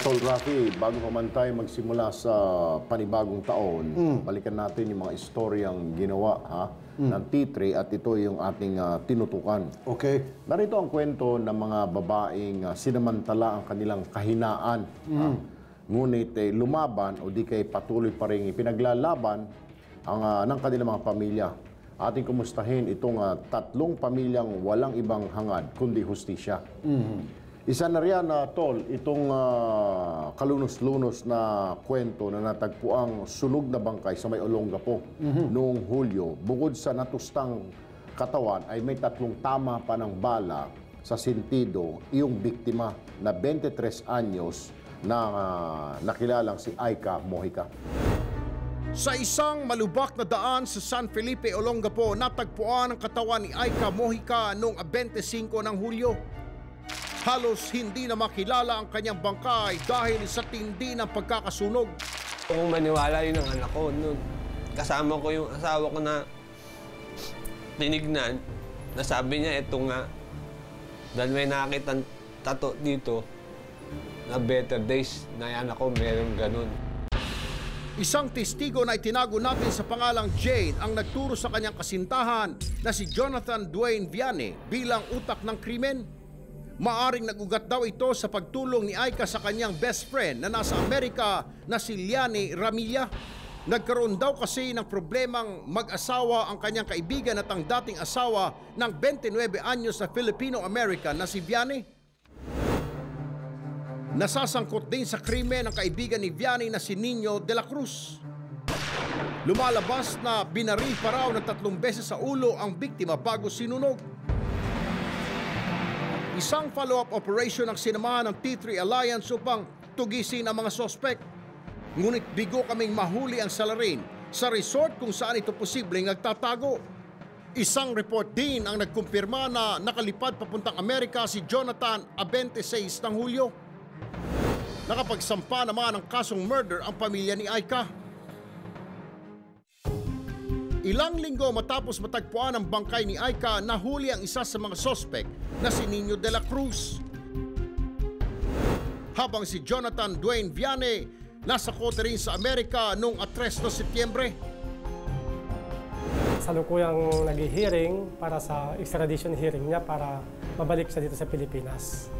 Tol Rafi, bago pa man tayo magsimula sa panibagong taon, balikan natin yung mga istoryang ginawa ng T3 at ito yung ating tinutukan. Okay. Narito ang kwento ng mga babaeng sinamantala ang kanilang kahinaan. Ngunit lumaban o di kay patuloy pa rin ipinaglalaban ng kanilang mga pamilya. Ating kumustahin itong tatlong pamilyang walang ibang hangad kundi hustisya. Isa na riyan, Tol, itong kalunos-lunos na kwento na natagpuang sunog na bangkay sa may Olongapo noong Hulyo. Bukod sa natustang katawan ay may tatlong tama pa ng bala sa sentido iyong biktima na 23 anyos na nakilalang si Aika Mojica. Sa isang malubak na daan sa San Felipe, Olongapo, natagpuan ang katawan ni Aika Mojica noong 25 ng Hulyo. Halos hindi na makilala ang kanyang bangkay dahil sa tindi ng pagkakasunog. Kung maniwala yun ang anak ko, nun, kasama ko yung asawa ko na tinignan, nasabi niya ito nga, dahil may nakakitang tato dito na better days na yung anak ko meron ganun. Isang testigo na itinago natin sa pangalang Jane ang nagturo sa kanyang kasintahan na si Jonathan Dwayne Vianney bilang utak ng krimen. Maaring nagugat daw ito sa pagtulong ni Aika sa kanyang best friend na nasa Amerika na si Liani Ramilla. Nagkaroon daw kasi ng problemang mag-asawa ang kanyang kaibigan at ang dating asawa ng 29 anyos na Filipino-American na si Vianney. Nasasangkot din sa krimen ang kaibigan ni Vianney na si Nino de la Cruz. Lumalabas na binaril pa raw ng 3 beses sa ulo ang biktima bago sinunog. Isang follow-up operation ang sinamahan ng T3 Alliance upang tugisin ang mga sospek. Ngunit bigo kaming mahuli ang salarin sa resort kung saan ito posibleng nagtatago. Isang report din ang nagkumpirma na nakalipad papuntang Amerika si Jonathan a 26 ng Hulyo. Nakapagsampa naman ng kasong murder ang pamilya ni Aika. Ilang linggo matapos matagpuan ang bangkay ni Aika, nahuli ang isa sa mga sospek na si Nino de la Cruz. Habang si Jonathan Dwayne Vianney nasa kote rin sa Amerika noong 3 Setyembre. Salukuyang nag-hearing para sa extradition hearing niya para mabalik siya dito sa Pilipinas.